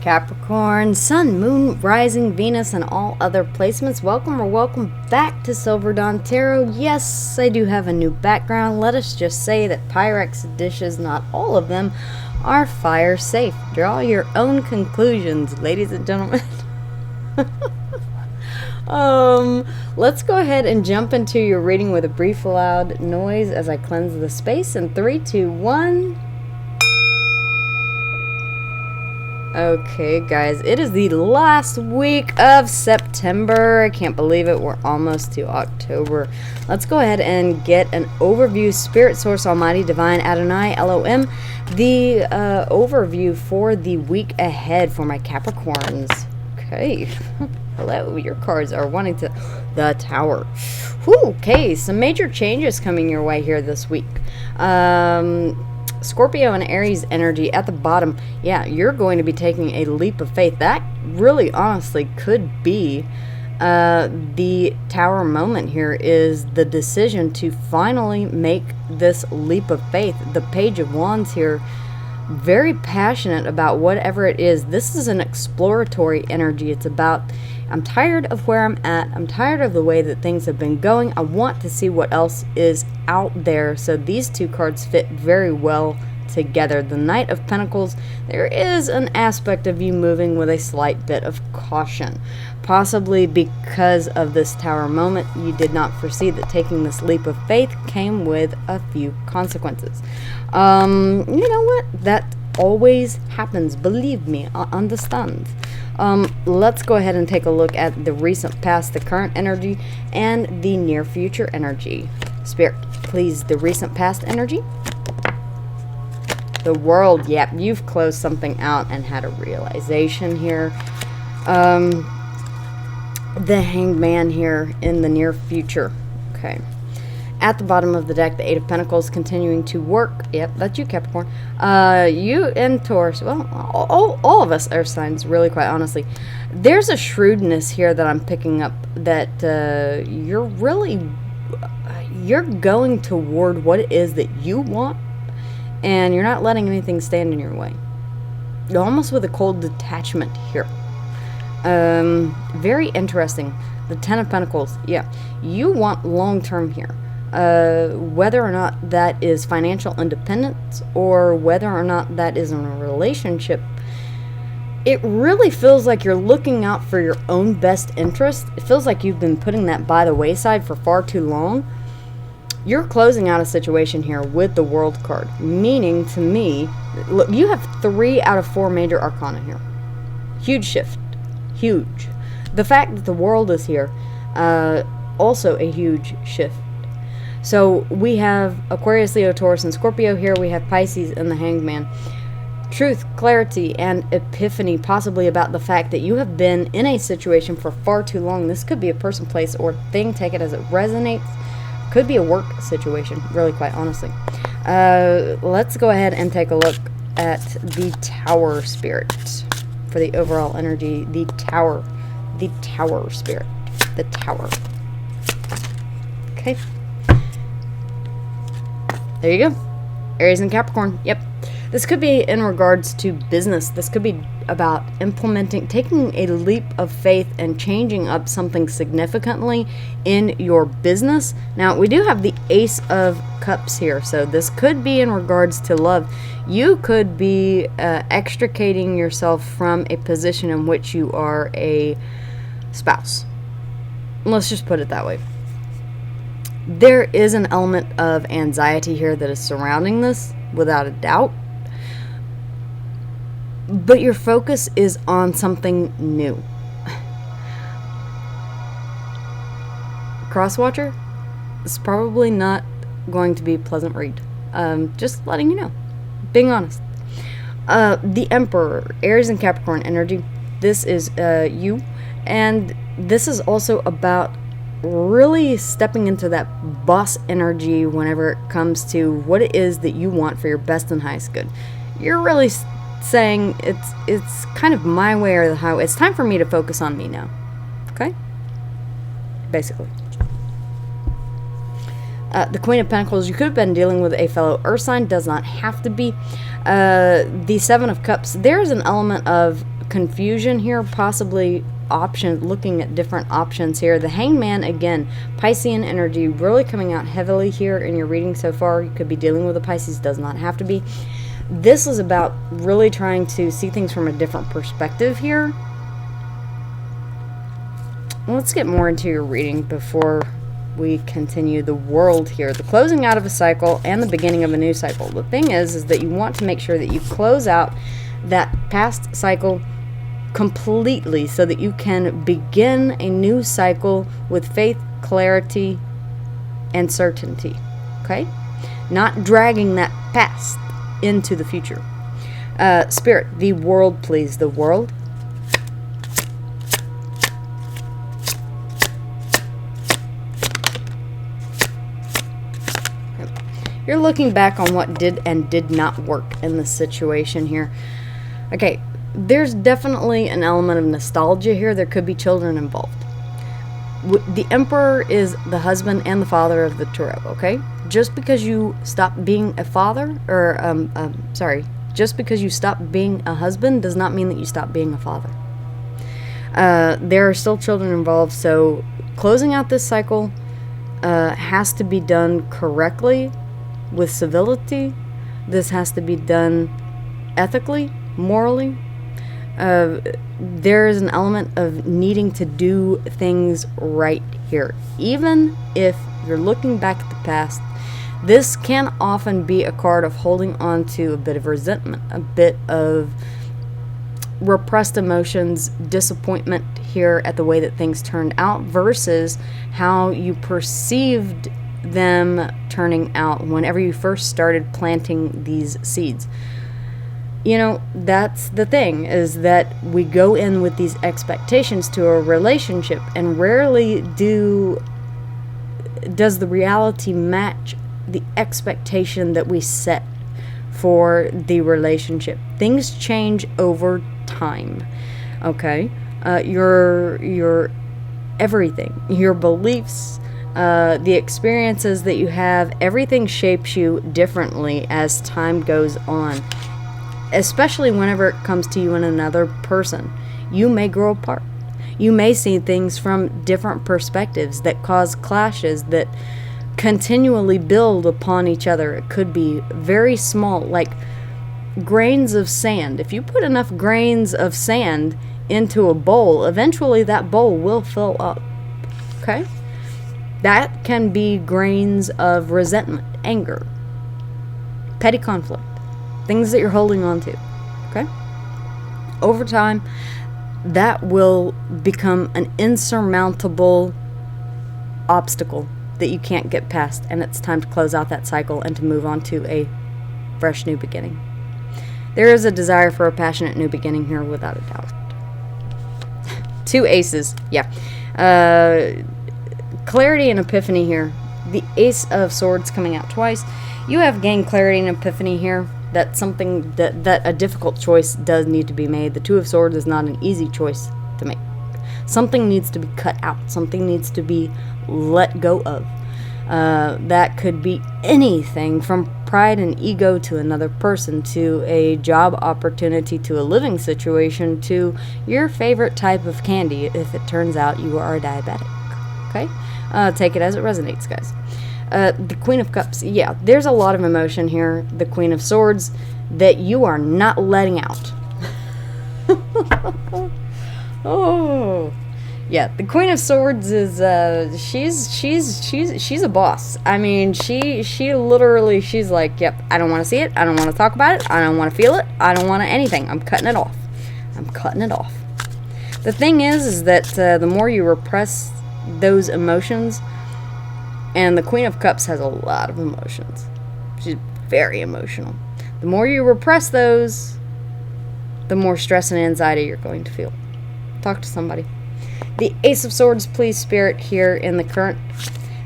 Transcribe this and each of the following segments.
Capricorn, Sun, Moon, Rising, Venus, and all other placements. Welcome or welcome back to Silver Dawn Tarot. Yes, I do have a new background. Let us just say that Pyrex dishes, not all of them, are fire safe. Draw your own conclusions, ladies and gentlemen. Let's go ahead and jump into your reading with a brief loud noise as I cleanse the space in 3, 2, 1. Okay, guys, it is the last week of September. I can't believe it. We're almost to October. Let's go ahead and get an overview. Spirit, Source, Almighty, Divine, Adonai, Elohim. The overview for the week ahead for my Capricorns. Okay. Hello, your cards are wanting to... The Tower. Whew, okay, some major changes coming your way here this week. Scorpio and Aries energy at the bottom. Yeah, you're going to be taking a leap of faith. That really honestly could be the Tower moment here, is the decision to finally make this leap of faith. The Page of Wands here, very passionate about whatever it is. This is an exploratory energy. It's about, I'm tired of where I'm at. I'm tired of the way that things have been going. I want to see what else is out there. So these two cards fit very well together. The Knight of Pentacles, there is an aspect of you moving with a slight bit of caution. Possibly because of this Tower moment, you did not foresee that taking this leap of faith came with a few consequences. You know what? That always happens. Believe me, I understand. Let's go ahead and take a look at the recent past, the current energy, and the near future energy. Spirit, please, the recent past energy. The World. Yep, you've closed something out and had a realization here. The Hanged Man here in the near future. Okay. At the bottom of the deck, the Eight of Pentacles continuing to work. Yep, that's you, Capricorn. You and Taurus. Well, all of us are signs, really, quite honestly. There's a shrewdness here that I'm picking up, that you're going toward what it is that you want, and you're not letting anything stand in your way. You're almost with a cold detachment here. Very interesting. The Ten of Pentacles. Yeah, you want long-term here. Whether or not that is financial independence or whether or not that is in a relationship, it really feels like you're looking out for your own best interest. It feels like you've been putting that by the wayside for far too long. You're closing out a situation here with the World card, meaning to me, look, you have 3 out of 4 major arcana here. Huge shift. Huge. The fact that the World is here, also a huge shift. So we have Aquarius, Leo, Taurus, and Scorpio here. We have Pisces and the Hanged Man. Truth, clarity, and epiphany, possibly about the fact that you have been in a situation for far too long. This could be a person, place, or thing. Take it as it resonates. Could be a work situation, really, quite honestly. Let's go ahead and take a look at the Tower Spirit for the overall energy. The Tower Spirit. The Tower. Okay. There you go. Aries and Capricorn. Yep. This could be in regards to business. This could be about implementing, taking a leap of faith and changing up something significantly in your business. Now, we do have the Ace of Cups here, so this could be in regards to love. You could be extricating yourself from a position in which you are a spouse. Let's just put it that way. There is an element of anxiety here that is surrounding this, without a doubt. But your focus is on something new. Crosswatcher, it's probably not going to be a pleasant read. Just letting you know. Being honest. The Emperor, Aries and Capricorn energy. This is you. And this is also about really stepping into that boss energy whenever it comes to what it is that you want for your best and highest good. You're really saying it's kind of my way or the highway. It's time for me to focus on me now. Okay? Basically. The Queen of Pentacles, you could have been dealing with a fellow earth sign, does not have to be. The Seven of Cups, there's an element of confusion here, possibly looking at different options here. The Hangman, again, Piscean energy really coming out heavily here in your reading so far. You could be dealing with a Pisces, does not have to be. This is about really trying to see things from a different perspective here. Let's get more into your reading before we continue. The World here, the closing out of a cycle and the beginning of a new cycle. The thing is that you want to make sure that you close out that past cycle completely so that you can begin a new cycle with faith, clarity, and certainty. Okay? Not dragging that past into the future. Spirit, the World, please. The World. You're looking back on what did and did not work in this situation here. Okay, there's definitely an element of nostalgia here. There could be children involved. The Emperor is the husband and the father of the tarot, okay? Just because you stop being a father, or, just because you stop being a husband does not mean that you stop being a father. There are still children involved, so closing out this cycle has to be done correctly, with civility. This has to be done ethically, morally. There is an element of needing to do things right here. Even if you're looking back at the past, this can often be a card of holding on to a bit of resentment, a bit of repressed emotions, disappointment here at the way that things turned out versus how you perceived them turning out whenever you first started planting these seeds. You know, that's the thing, is that we go in with these expectations to a relationship, and rarely does the reality match the expectation that we set for the relationship. Things change over time. Okay? Your everything, your beliefs, the experiences that you have, everything shapes you differently as time goes on. Especially whenever it comes to you and another person. You may grow apart. You may see things from different perspectives that cause clashes that continually build upon each other. It could be very small, like grains of sand. If you put enough grains of sand into a bowl, eventually that bowl will fill up. Okay? That can be grains of resentment, anger, petty conflict, things that you're holding on to. Okay? Over time, that will become an insurmountable obstacle that you can't get past, and it's time to close out that cycle and to move on to a fresh new beginning. There is a desire for a passionate new beginning here, without a doubt. 2 aces. Yeah. Clarity and epiphany here. The Ace of Swords coming out twice. You have gained clarity and epiphany here. That's something that a difficult choice does need to be made. The Two of Swords is not an easy choice to make. Something needs to be cut out. Something needs to be let go of. That could be anything from pride and ego to another person, to a job opportunity, to a living situation, to your favorite type of candy if it turns out you are a diabetic. Okay? Take it as it resonates, guys. The Queen of Cups. Yeah, there's a lot of emotion here. The Queen of Swords that you are not letting out. Oh. Yeah, the Queen of Swords is she's a boss. I mean, she literally, she's like, yep, I don't want to see it. I don't want to talk about it. I don't want to feel it. I don't want to anything. I'm cutting it off. I'm cutting it off. The thing is that the more you repress those emotions, and the Queen of Cups has a lot of emotions. She's very emotional. The more you repress those, the more stress and anxiety you're going to feel. Talk to somebody. The Ace of Swords, please, Spirit, here in the current.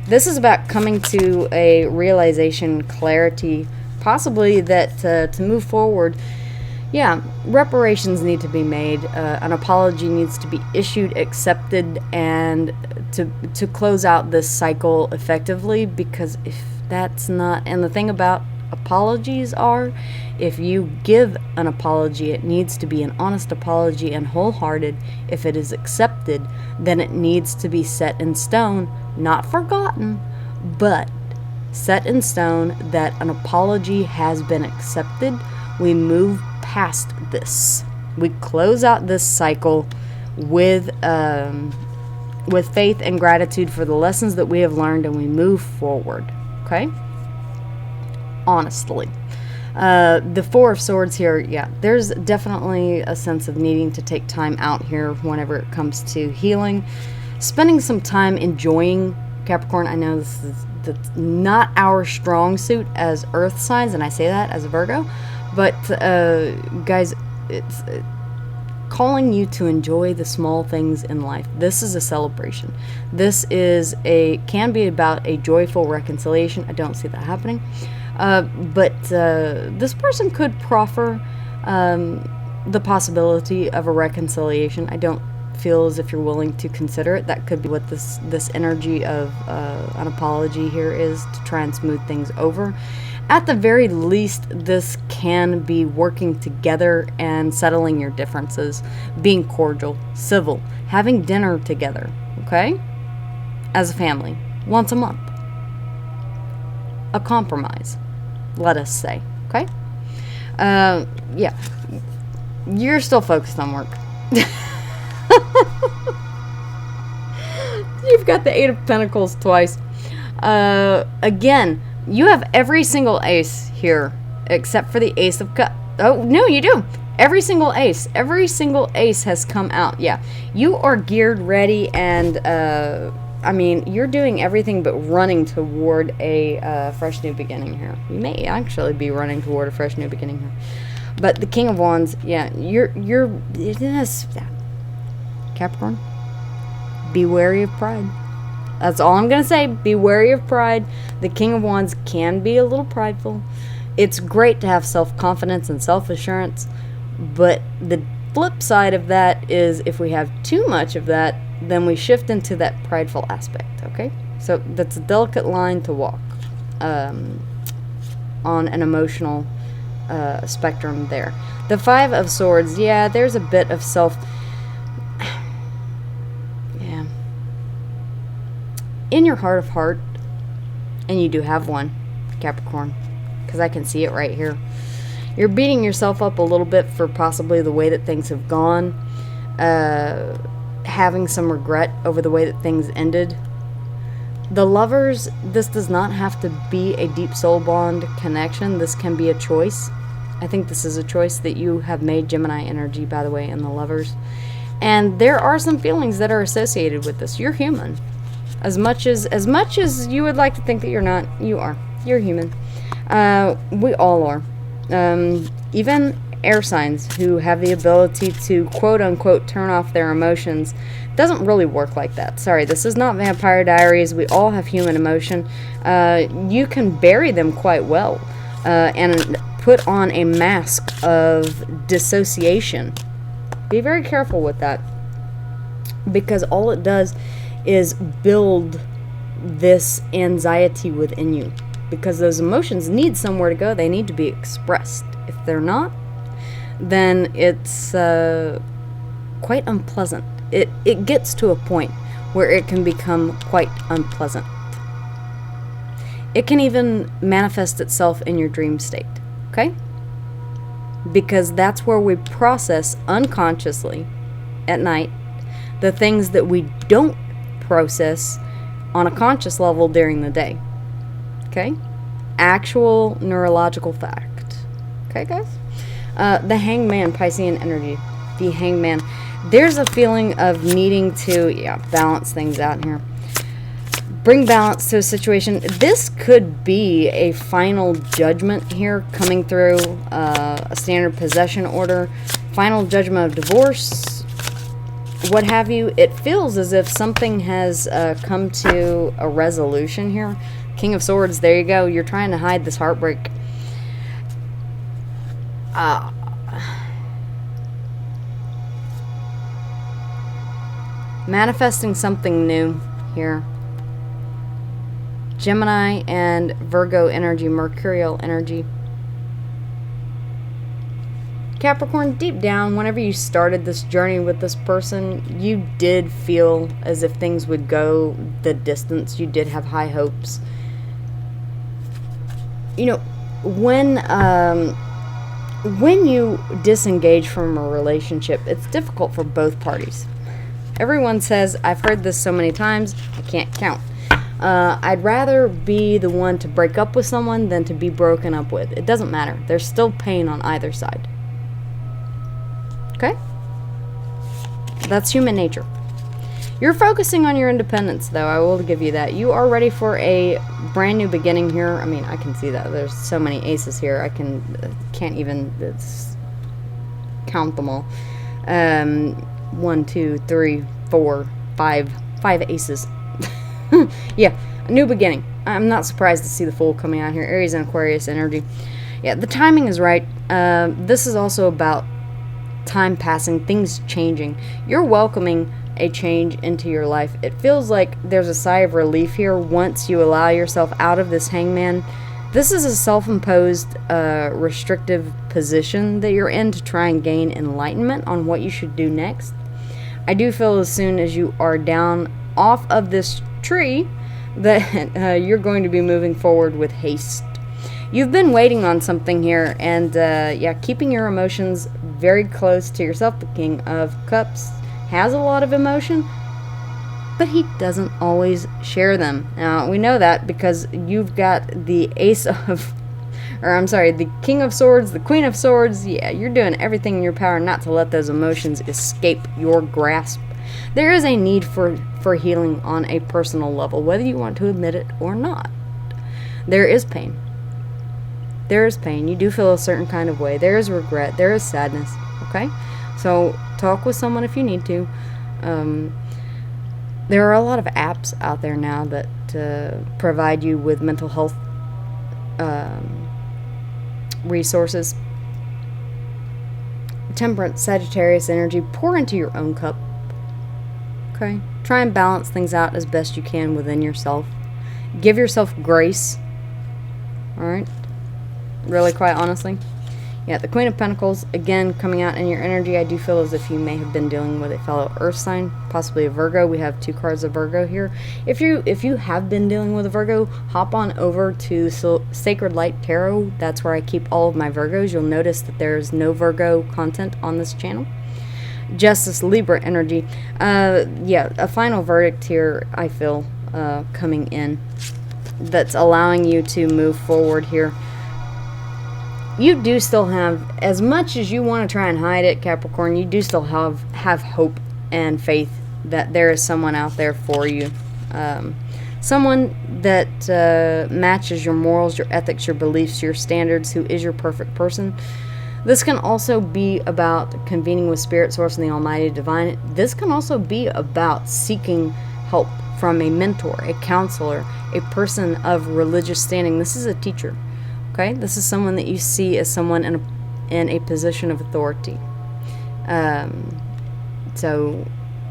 This is about coming to a realization, clarity, possibly that to move forward, Yeah, reparations need to be made. An apology needs to be issued, accepted, and to close out this cycle effectively. Because if that's not, and the thing about apologies are, if you give an apology, it needs to be an honest apology and wholehearted. If it is accepted, then it needs to be set in stone, not forgotten, but set in stone that an apology has been accepted. We move past this. We close out this cycle with faith and gratitude for the lessons that we have learned, and we move forward. Okay? Honestly. The Four of Swords here, yeah, there's definitely a sense of needing to take time out here whenever it comes to healing. Spending some time enjoying, Capricorn. I know that's not our strong suit as earth signs, and I say that as a Virgo. But, guys, it's calling you to enjoy the small things in life. This is a celebration. This can be about a joyful reconciliation. I don't see that happening. But this person could proffer the possibility of a reconciliation. I don't feel as if you're willing to consider it. That could be what this energy of an apology here is, to try and smooth things over. At the very least, this can be working together and settling your differences, being cordial, civil, having dinner together, okay? As a family, once a month. A compromise, let us say, okay? Yeah. You're still focused on work. You've got the Eight of Pentacles twice. Again, you have every single ace here, except for the Ace of Cups. Oh, no, you do. Every single ace has come out. Yeah, you are geared, ready, and, I mean, you're doing everything but running toward a fresh new beginning here. You may actually be running toward a fresh new beginning here. But the King of Wands, yeah, you're this, Capricorn, be wary of pride. That's all I'm going to say. Be wary of pride. The King of Wands can be a little prideful. It's great to have self-confidence and self-assurance, but the flip side of that is if we have too much of that, then we shift into that prideful aspect, okay? So that's a delicate line to walk on an emotional spectrum there. The Five of Swords, yeah, there's a bit of in your heart of heart, and you do have one, Capricorn, because I can see it right here. You're beating yourself up a little bit for possibly the way that things have gone, having some regret over the way that things ended. The Lovers, this does not have to be a deep soul bond connection. This can be a choice. I think this is a choice that you have made, Gemini energy, by the way, in the Lovers. And there are some feelings that are associated with this. You're human. As much as you would like to think that you're not, you are. You're human. We all are. Even air signs who have the ability to quote-unquote turn off their emotions doesn't really work like that. Sorry, this is not Vampire Diaries. We all have human emotion. You can bury them quite well and put on a mask of dissociation. Be very careful with that, because all it does is build this anxiety within you, because those emotions need somewhere to go. They need to be expressed. If they're not, then it's quite unpleasant. It gets to a point where it can become quite unpleasant. It can even manifest itself in your dream state, okay? Because that's where we process unconsciously at night the things that we don't process on a conscious level during the day. Okay? Actual neurological fact. Okay, guys? The Hangman, Piscean energy. The Hangman. There's a feeling of needing to, balance things out here. Bring balance to a situation. This could be a final judgment here coming through, a standard possession order, final judgment of divorce, what have you. It feels as if something has come to a resolution here. King of Swords, there you go. You're trying to hide this heartbreak. manifesting something new here. Gemini and Virgo energy, mercurial energy. Capricorn, deep down, whenever you started this journey with this person, you did feel as if things would go the distance. You did have high hopes. You know, when you disengage from a relationship, it's difficult for both parties. Everyone says, I've heard this so many times, I can't count. I'd rather be the one to break up with someone than to be broken up with. It doesn't matter. There's still pain on either side. Okay? That's human nature. You're focusing on your independence, though. I will give you that. You are ready for a brand new beginning here. I mean, I can see that. There's so many aces here. I can't even count them all. 1, 2, 3, 4, 5 aces. Yeah, a new beginning. I'm not surprised to see the Fool coming out here. Aries and Aquarius energy. Yeah, the timing is right. This is also about time passing, things changing. You're welcoming a change into your life. It feels like there's a sigh of relief here once you allow yourself out of this hangman. This is a self-imposed restrictive position that you're in to try and gain enlightenment on what you should do next. I do feel as soon as you are down off of this tree that you're going to be moving forward with haste. You've been waiting on something here, and yeah, keeping your emotions very close to yourself. The King of Cups has a lot of emotion, but he doesn't always share them. Now, we know that because you've got the the King of Swords, the Queen of Swords. Yeah, you're doing everything in your power not to let those emotions escape your grasp. There is a need for healing on a personal level, whether you want to admit it or not. There is pain. There is pain. You do feel a certain kind of way. There is regret. There is sadness. Okay? So talk with someone if you need to. There are a lot of apps out there now that provide you with mental health resources. Temperance, Sagittarius energy. Pour into your own cup. Okay? Try and balance things out as best you can within yourself. Give yourself grace. Alright? Really, quite honestly. Yeah, the Queen of Pentacles, again, coming out in your energy. I do feel as if you may have been dealing with a fellow Earth sign, possibly a Virgo. We have 2 cards of Virgo here. If you have been dealing with a Virgo, hop on over to Sacred Light Tarot. That's where I keep all of my Virgos. You'll notice that there's no Virgo content on this channel. Justice, Libra energy. Yeah, a final verdict here, I feel, coming in, that's allowing you to move forward here. You do still have, as much as you want to try and hide it, Capricorn, you do still have hope and faith that there is someone out there for you. Someone that matches your morals, your ethics, your beliefs, your standards, who is your perfect person. This can also be about convening with Spirit, Source, and the Almighty Divine. This can also be about seeking help from a mentor, a counselor, a person of religious standing. This is a teacher. Okay, this is someone that you see as someone in a position of authority. So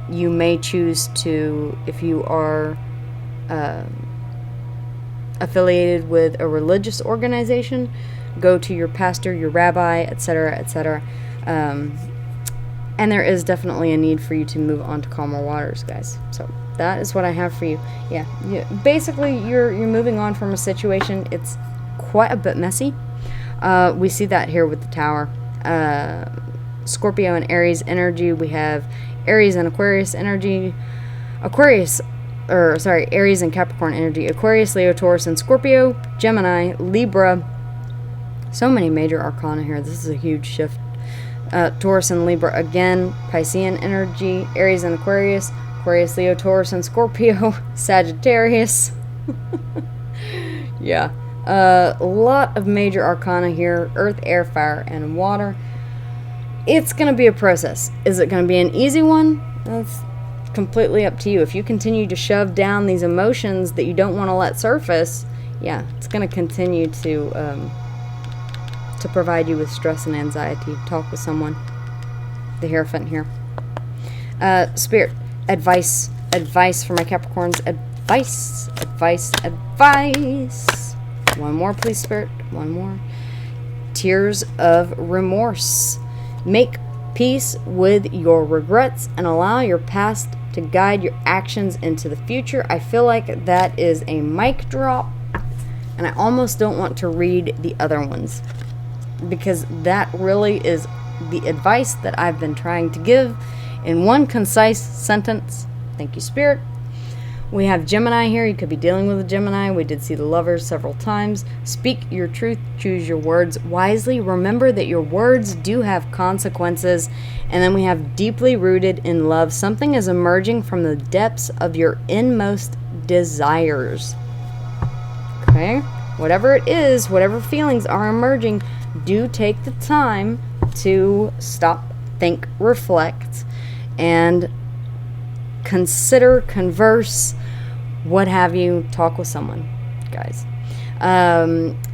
you may choose to, if you are affiliated with a religious organization, go to your pastor, your rabbi, etc., etc. And there is definitely a need for you to move on to calmer waters, guys. So that is what I have for you. Yeah, basically you're moving on from a situation. It's quite a bit messy. We see that here with the Tower. Scorpio and Aries energy. We have Aries and Aquarius energy. Aries and Capricorn energy. Aquarius, Leo, Taurus, and Scorpio. Gemini, Libra. So many major arcana here. This is a huge shift. Taurus and Libra again. Piscean energy. Aries and Aquarius. Aquarius, Leo, Taurus, and Scorpio. Sagittarius. Yeah. A lot of major arcana here. Earth, air, fire, and water. It's going to be a process. Is it going to be an easy one? That's completely up to you. If you continue to shove down these emotions that you don't want to let surface, yeah, it's going to continue to provide you with stress and anxiety. Talk with someone. The Hierophant here. Spirit, advice for my Capricorns. Advice. One more, please, Spirit. One more. Tears of remorse. Make peace with your regrets and allow your past to guide your actions into the future. I feel like that is a mic drop, and I almost don't want to read the other ones because that really is the advice that I've been trying to give in one concise sentence. Thank you, Spirit. We have Gemini here. You could be dealing with a Gemini. We did see the Lovers several times. Speak your truth. Choose your words wisely. Remember that your words do have consequences. And then we have deeply rooted in love. Something is emerging from the depths of your inmost desires. Okay? Whatever it is, whatever feelings are emerging, do take the time to stop, think, reflect, and consider, converse, what have you, talk with someone, guys.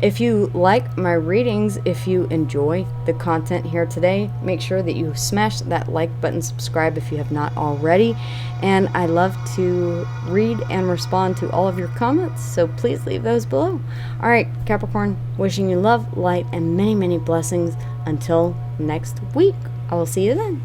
If you like my readings, if you enjoy the content here today, make sure that you smash that like button, subscribe if you have not already, and I love to read and respond to all of your comments, so please leave those below. All right, Capricorn, wishing you love, light, and many, many blessings until next week. I will see you then.